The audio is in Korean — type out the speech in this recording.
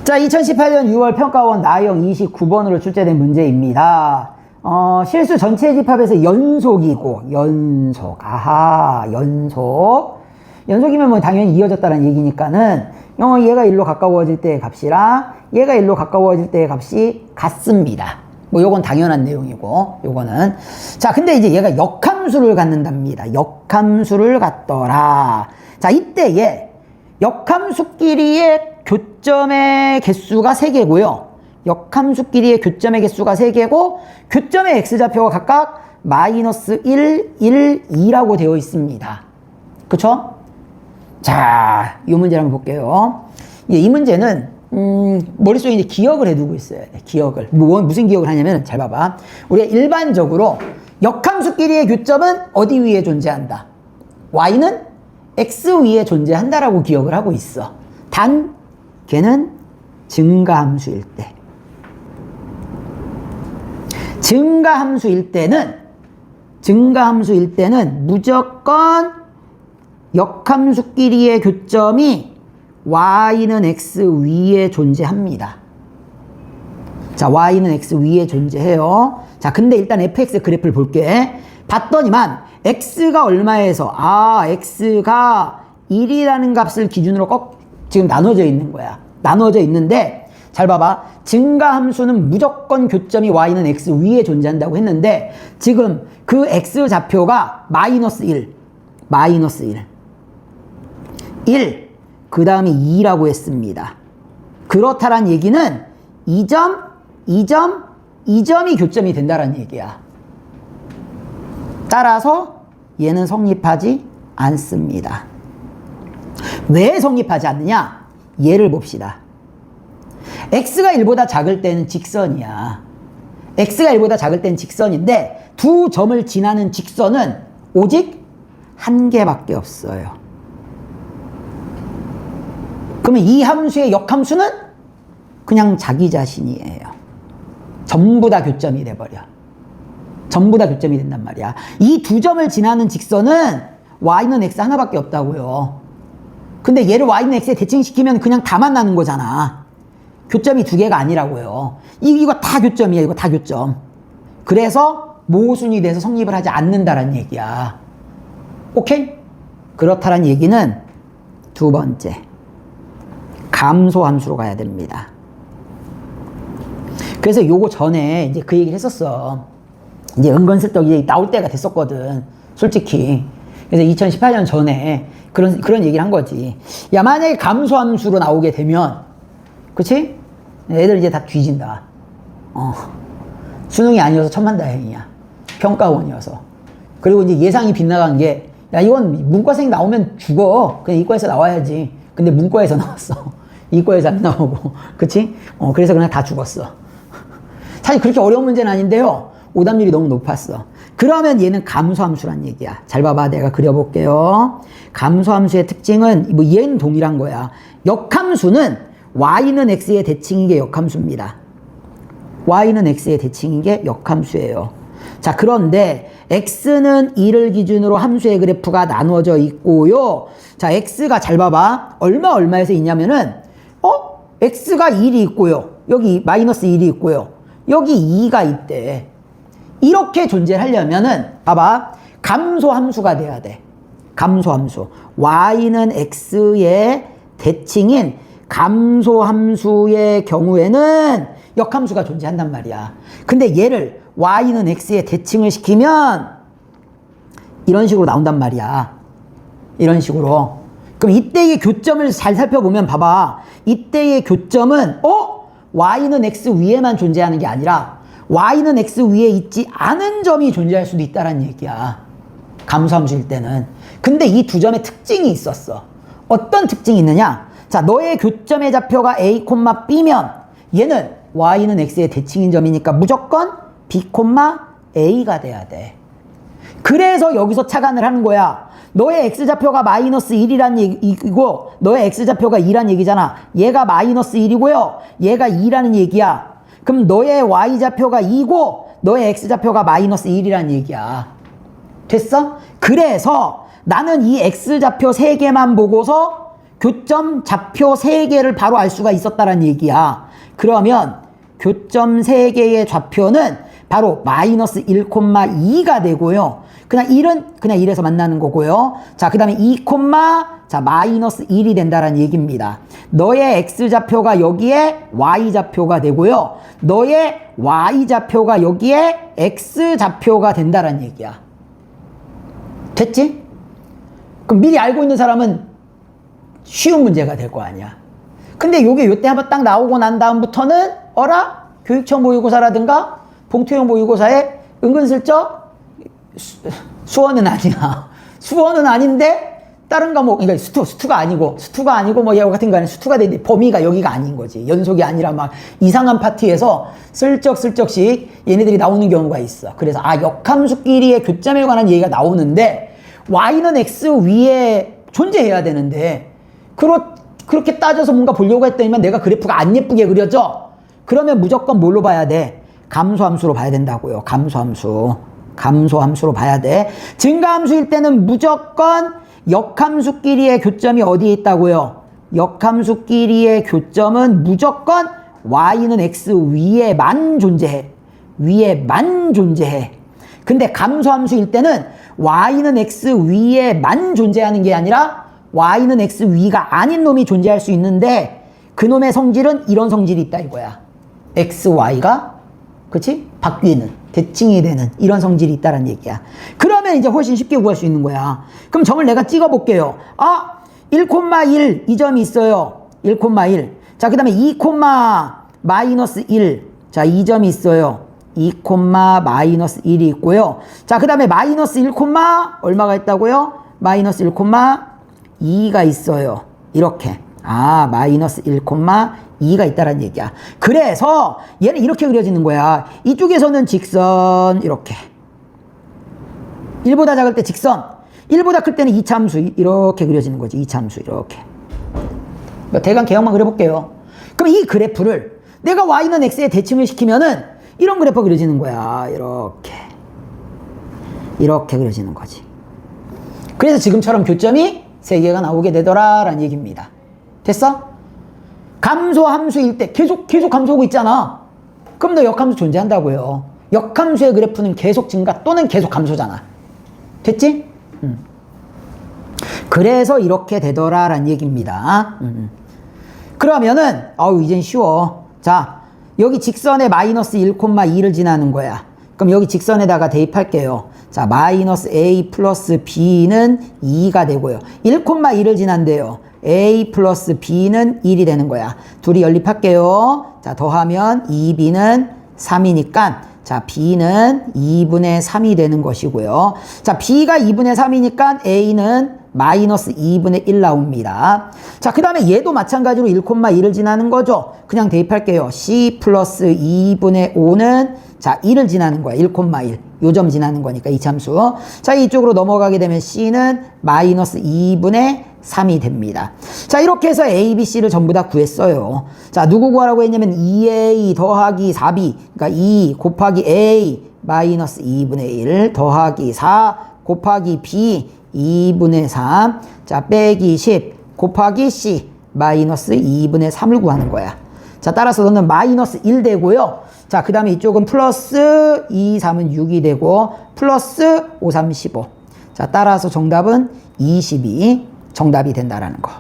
자, 2018년 6월 평가원 나형 29번으로 출제된 문제입니다. 실수 전체 집합에서 연속이고, 연속이면 뭐 당연히 이어졌다는 얘기니까는, 얘가 1로 가까워질 때의 값이랑 얘가 1로 가까워질 때의 값이 같습니다. 뭐 요건 당연한 내용이고, 요거는. 자, 근데 이제 얘가 역함수를 갖는답니다. 역함수를 갖더라. 자, 이때에 역함수끼리의 교점의 개수가 3개고요. 역함수끼리의 교점의 개수가 3개고, 교점의 x좌표가 각각 마이너스 1, 1, 2라고 되어 있습니다. 그쵸? 자, 이 문제를 한번 볼게요. 이 문제는, 머릿속에 이제 기억을 해두고 있어요. 기억을. 무슨 기억을 하냐면, 잘 봐봐. 우리가 일반적으로 역함수끼리의 교점은 어디 위에 존재한다? y는 x 위에 존재한다라고 기억을 하고 있어. 단, 걔는 증가함수일 때. 증가함수일 때는 무조건 역함수끼리의 교점이 y는 x 위에 존재합니다. 자, y는 x 위에 존재해요. 자, 근데 일단 fx 그래프를 볼게. 봤더니만 x가 얼마에서 x가 1이라는 값을 기준으로 지금 나눠져 있는 거야. 나눠져 있는데 잘 봐봐. 증가함수는 무조건 교점이 y는 x 위에 존재한다고 했는데 지금 그 x 좌표가 마이너스 1, 1, 그 다음에 2라고 했습니다. 그렇다란 얘기는 이 점이 교점이 된다는 얘기야. 따라서 얘는 성립하지 않습니다. 왜 성립하지 않느냐? 얘를 봅시다. x가 1보다 작을 때는 직선이야. x가 1보다 작을 때는 직선인데 두 점을 지나는 직선은 오직 한 개밖에 없어요. 그러면 이 함수의 역함수는 그냥 자기 자신이에요. 전부 다 교점이 돼버려. 전부 다 교점이 된단 말이야. 이 두 점을 지나는 직선은 y는 x 하나밖에 없다고요. 근데 얘를 y는 x에 대칭시키면 그냥 다 만나는 거잖아. 교점이 두 개가 아니라고요. 이거 다 교점이야. 이거 다 교점. 그래서 모순이 돼서 성립을 하지 않는다라는 얘기야. 오케이? 그렇다란 얘기는 두 번째, 감소함수로 가야 됩니다. 그래서 요거 전에 이제 그 얘기를 했었어. 이제 은근슬쩍 이제 나올 때가 됐었거든. 솔직히. 그래서 2018년 전에 그런 얘기를 한 거지. 야, 만약에 감소함수로 나오게 되면, 그치? 애들 이제 다 뒤진다. 수능이 아니어서 천만다행이야. 평가원이어서. 그리고 이제 예상이 빗나간 게, 야, 이건 문과생 나오면 죽어. 그냥 이과에서 나와야지. 근데 문과에서 나왔어. 이과에서 안 나오고. 그치? 그래서 그냥 다 죽었어. 사실 그렇게 어려운 문제는 아닌데요. 오답률이 너무 높았어. 그러면 얘는 감소함수란 얘기야. 잘 봐봐. 내가 그려볼게요. 감소함수의 특징은, 뭐 얘는 동일한 거야. 역함수는 y는 x의 대칭인 게 역함수입니다. y는 x의 대칭인 게 역함수예요. 자, 그런데 x는 2를 기준으로 함수의 그래프가 나눠져 있고요. 자, x가 잘 봐봐. 얼마에서 있냐면은, x가 1이 있고요. 여기 마이너스 1이 있고요. 여기 2가 있대. 이렇게 존재하려면은, 봐봐. 감소함수가 돼야 돼. 감소함수. y는 x의 대칭인 감소함수의 경우에는 역함수가 존재한단 말이야. 근데 얘를 y는 x에 대칭을 시키면 이런 식으로 나온단 말이야. 이런 식으로. 그럼 이때의 교점을 잘 살펴보면 봐봐. 이때의 교점은 y는 x 위에만 존재하는 게 아니라 y는 x 위에 있지 않은 점이 존재할 수도 있다는 얘기야. 감소함수일 때는. 근데 이 두 점의 특징이 있었어. 어떤 특징이 있느냐? 자, 너의 교점의 좌표가 a, b면 얘는 y는 x의 대칭인 점이니까 무조건 b, a가 돼야 돼. 그래서 여기서 착안을 하는 거야. 너의 x좌표가 마이너스 1이란 얘기고 너의 x좌표가 2란 얘기잖아. 얘가 마이너스 1이고요. 얘가 2라는 얘기야. 그럼 너의 y좌표가 2고 너의 x좌표가 마이너스 1이란 얘기야. 됐어? 그래서 나는 이 x좌표 3개만 보고서 교점 좌표 3개를 바로 알 수가 있었다는 얘기야. 그러면 교점 3개의 좌표는 바로 마이너스 1,2가 되고요. 그냥 1은 그냥 1에서 만나는 거고요. 자, 그 다음에 2, 자, 마이너스 1이 된다는 얘기입니다. 너의 x좌표가 여기에 y좌표가 되고요. 너의 y좌표가 여기에 x좌표가 된다는 얘기야. 됐지? 그럼 미리 알고 있는 사람은 쉬운 문제가 될 거 아니야. 근데 요게 요때 한번 딱 나오고 난 다음부터는 어라? 교육청 모의고사라든가 봉투형 모의고사에 은근슬쩍 수원은 아니야. 수원은 아닌데 다른 과목, 그러니까 수투가 아니고 뭐 얘와 같은 거는 수투가 되는데 범위가 여기가 아닌 거지. 연속이 아니라 막 이상한 파트에서 슬쩍슬쩍씩 얘네들이 나오는 경우가 있어. 그래서 역함수끼리의 교점에 관한 얘기가 나오는데 y는 x 위에 존재해야 되는데 그렇게 따져서 뭔가 보려고 했더니만 내가 그래프가 안 예쁘게 그려져. 그러면 무조건 뭘로 봐야 돼? 감소함수로 봐야 된다고요. 감소함수로 봐야 돼. 증가함수일 때는 무조건 역함수끼리의 교점이 어디에 있다고요? 역함수끼리의 교점은 무조건 y는 x 위에만 존재해. 근데 감소함수일 때는 y는 x 위에만 존재하는 게 아니라 y는 x 위가 아닌 놈이 존재할 수 있는데 그놈의 성질은 이런 성질이 있다 이거야. xy가 그치? 바뀌는, 대칭이 되는 이런 성질이 있다는 얘기야. 그러면 이제 훨씬 쉽게 구할 수 있는 거야. 그럼 점을 내가 찍어 볼게요. 1,1 이 점이 있어요. 1,1. 자, 그 다음에 2, 마이너스 1. 자, 이 점이 있어요. 2, 마이너스 1이 있고요. 자, 그 다음에 마이너스 1, 얼마가 있다고요? 마이너스 1,2가 있어요. 이렇게. 마이너스 1,2가 있다는 얘기야. 그래서 얘는 이렇게 그려지는 거야. 이쪽에서는 직선 이렇게. 1보다 작을 때 직선, 1보다 클 때는 이차함수 이렇게 그려지는 거지. 이차함수 이렇게. 대강 개형만 그려볼게요. 그럼 이 그래프를 내가 y는 x에 대칭을 시키면은 이런 그래프가 그려지는 거야. 이렇게 그려지는 거지. 그래서 지금처럼 교점이 3개가 나오게 되더라라는 얘기입니다. 됐어? 감소함수일 때 계속 감소하고 있잖아. 그럼 너 역함수 존재한다고요. 역함수의 그래프는 계속 증가 또는 계속 감소잖아. 됐지? 그래서 이렇게 되더라라는 얘기입니다. 그러면은 이젠 쉬워. 자, 여기 직선에 마이너스 1,2를 지나는 거야. 그럼 여기 직선에다가 대입할게요. 자, 마이너스 a 플러스 b는 2가 되고요. 1,2를 지난대요. a 플러스 b는 1이 되는 거야. 둘이 연립할게요. 자, 더하면 2b는 3이니까 자, b는 2분의 3이 되는 것이고요. 자, b가 2분의 3이니까 a는 마이너스 2분의 1 나옵니다. 자, 그 다음에 얘도 마찬가지로 1,2를 지나는 거죠. 그냥 대입할게요. c 플러스 2분의 5는 자, 1을 지나는 거야. 1,1. 요 점 지나는 거니까 이 참수. 자, 이쪽으로 넘어가게 되면 c는 마이너스 2분의 3이 됩니다. 자, 이렇게 해서 a, b, c를 전부 다 구했어요. 자, 누구 구하라고 했냐면 2a 더하기 4b. 그러니까 2 곱하기 a 마이너스 2분의 1 더하기 4 곱하기 b 2분의 3. 자, 빼기 10 곱하기 c 마이너스 2분의 3을 구하는 거야. 자, 따라서 너는 마이너스 1 되고요. 자, 그 다음에 이쪽은 플러스 2, 3은 6이 되고 플러스 5, 3, 15. 자, 따라서 정답은 22 정답이 된다라는 거.